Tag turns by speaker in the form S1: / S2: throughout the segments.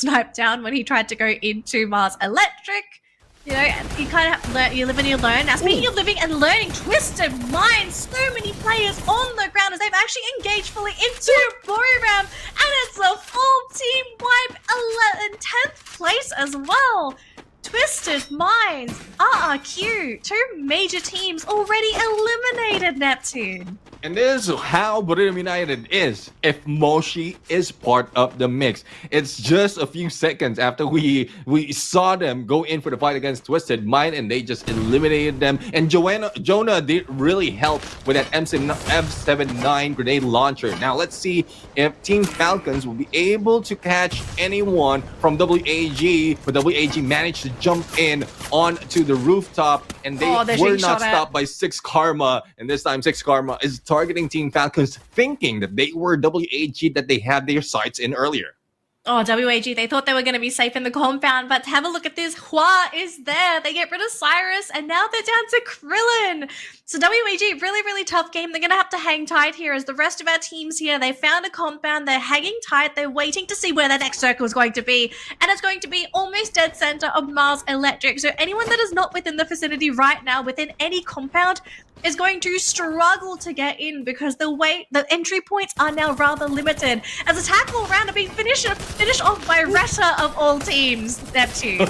S1: sniped down when he tried to go into Mars Electric. You know, you kind of learn, you live and you learn. Now, speaking of living and learning, Twisted Minds, so many players on the ground as they've actually engaged fully into Buriram, and it's a full team wipe, 10th place as well. Twisted Minds, RRQ, two major teams already eliminated Neptune.
S2: And this is how Buriram United is if Moshi is part of the mix. It's just a few seconds after we saw them go in for the fight against Twisted Mind, and they just eliminated them. And Jonah did really help with that M79 grenade launcher. Now let's see if Team Falcons will be able to catch anyone from WAG, but WAG managed to jump in onto the rooftop, and they were not stopped by 6 Karma. And this time 6 Karma is targeting Team Falcons, thinking that they were WAG that they had their sights in earlier.
S1: Oh, WAG, they thought they were going to be safe in the compound, but have a look at this. Hua is there. They get rid of Cyrus, and now they're down to Krillin. So WAG, really, really tough game. They're going to have to hang tight here as the rest of our teams here. They found a compound. They're hanging tight. They're waiting to see where their next circle is going to be, and it's going to be almost dead center of Mars Electric. So anyone that is not within the vicinity right now, within any compound, is going to struggle to get in because the entry points are now rather limited. As a tackle round are being finished off by Retta of all teams, Neptune.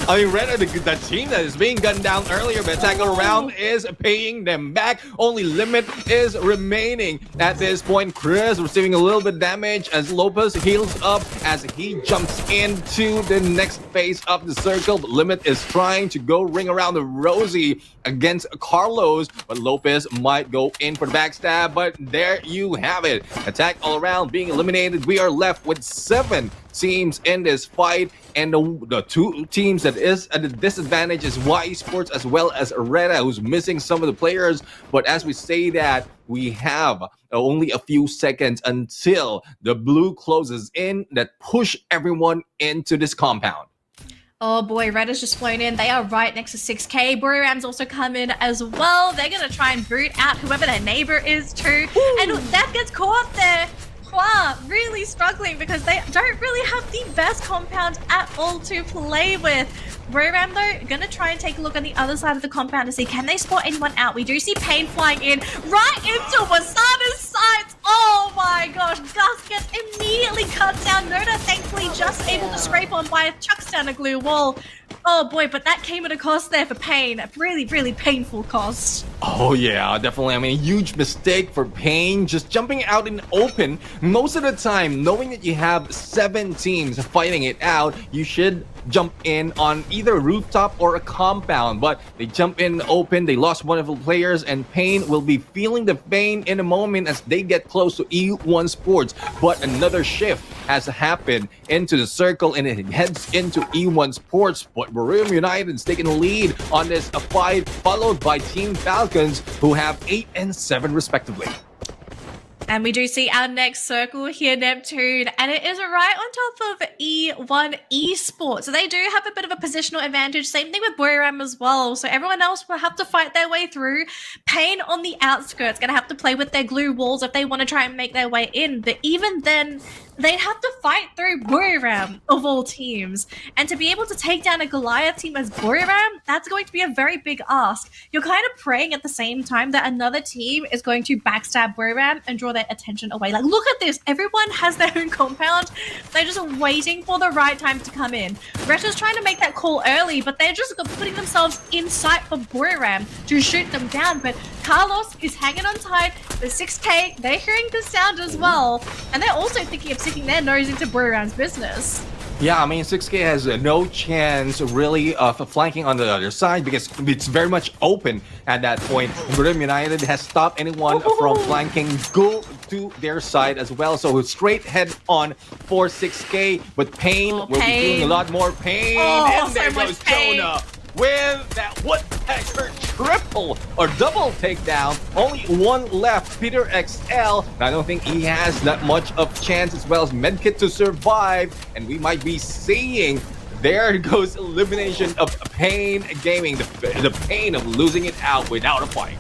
S2: I mean, Retta, the team that is being gunned down earlier, but tackle round is paying them back. Only limit is remaining at this point. Chris receiving a little bit damage as Lopez heals up as he jumps into the next phase of the circle. But Limit is trying to go ring around the Rosie against Carlos, but Lopez might go in for the backstab. But there you have it. Attack all around being eliminated. We are left with 7 teams in this fight, and the 2 teams that is at a disadvantage is ESports as well as Retta, who's missing some of the players. But as we say that, we have only a few seconds until the blue closes in that push everyone into this compound.
S1: Oh boy, Red has just flown in. They are right next to 6K. Buriram's also come in as well. They're going to try and boot out whoever their neighbor is too. Ooh. And that gets caught there. Hua really struggling because they don't really have the best compound at all to play with. Buriram, though, going to try and take a look on the other side of the compound to see can they spot anyone out. We do see Pain flying in right into Wassana's sights. Oh my gosh, Gus gets immediately cut down. Noda thankfully just able to scrape on by chucks down a glue wall. Oh boy, but that came at a cost there for Pain. A really, really painful cost.
S2: Oh yeah, definitely. I mean, a huge mistake for Pain, just jumping out in open. Most of the time, knowing that you have 7 teams fighting it out, you should jump in on either a rooftop or a compound, but they jump in open. They lost one of the players, and Pain will be feeling the pain in a moment as they get close to E1 Sports. But another shift has happened into the circle, and it heads into E1 Sports. But Buriram United is taking the lead on this fight, followed by Team Falcons, who have 8 and 7 respectively.
S1: And we do see our next circle here, Neptune, and it is right on top of E1 Esports. So they do have a bit of a positional advantage. Same thing with Buriram as well. So everyone else will have to fight their way through. Pain on the outskirts, going to have to play with their glue walls if they want to try and make their way in. But even then, they'd have to fight through Buriram, of all teams. And to be able to take down a Goliath team as Buriram, that's going to be a very big ask. You're kind of praying at the same time that another team is going to backstab Buriram and draw their attention away. Like, look at this. Everyone has their own compound. They're just waiting for the right time to come in. Retta's trying to make that call early, but they're just putting themselves in sight for Buriram to shoot them down. But Carlos is hanging on tight. The 6K, they're hearing the sound as well. And they're also thinking of sticking their nose into Buriram's business.
S2: Yeah, I mean, 6K has no chance really of flanking on the other side because it's very much open at that point. Buriram United has stopped anyone from flanking. Go to their side as well. So straight head on for 6K. But Pain will be doing a lot more pain. And there goes Jonah with that woodpecker triple or double takedown. Only one left, Peter XL. I don't think he has that much of chance as well as medkit to survive, and we might be seeing there goes elimination of Pain Gaming, the pain of losing it out without a fight.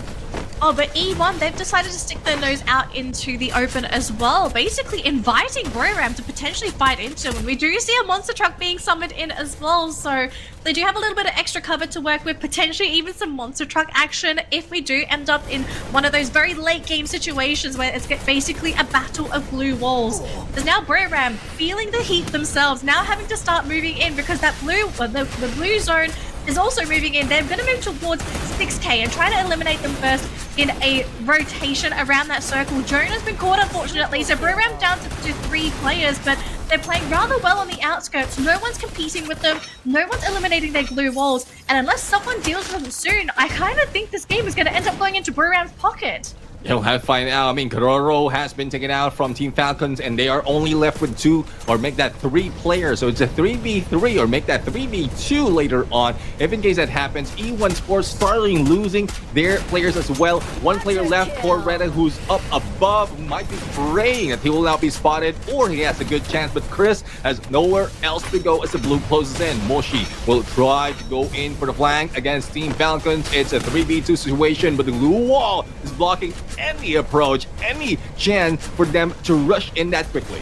S1: Oh, but E1, they've decided to stick their nose out into the open as well, basically inviting Buriram to potentially fight into. And we do see a monster truck being summoned in as well, so they do have a little bit of extra cover to work with, potentially even some monster truck action if we do end up in one of those very late game situations where it's basically a battle of blue walls. There's now Buriram feeling the heat themselves, now having to start moving in because that the blue zone is also moving in. They're going to move towards 6k and try to eliminate them first in a rotation around that circle. Jonah's been caught, unfortunately, so Buriram down to 3 players, but they're playing rather well on the outskirts. No one's competing with them. No one's eliminating their blue walls. And unless someone deals with them soon, I kind of think this game is going to end up going into Buriram's pocket.
S2: You'll have to find out. I mean, Kororo has been taken out from Team Falcons, and they are only left with 2, or make that 3 players. So it's a 3v3, or make that 3v2 later on. If in case that happens, E1 Sports starting losing their players as well. 1 player left for Reddit, who's up above, who might be praying that he will not be spotted, or he has a good chance. But Chris has nowhere else to go as the blue closes in. Moshi will try to go in for the flank against Team Falcons. It's a 3v2 situation, but the blue wall is blocking any approach, any chance for them to rush in that quickly.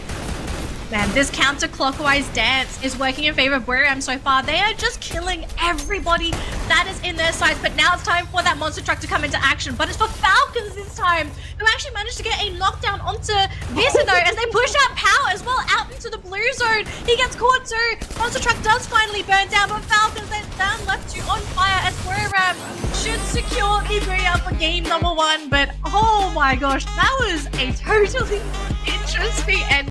S1: Man, this counterclockwise dance is working in favor of Buriram so far. They are just killing everybody that is in their sights, but now it's time for that monster truck to come into action. But it's for Falcons this time, who actually managed to get a knockdown onto Visano as they push out Power as well out into the blue zone. He gets caught too. Monster truck does finally burn down, but Falcons then down left 2 on fire as Buriram should secure the booyah for game number 1. But oh my gosh, that was a totally interesting end.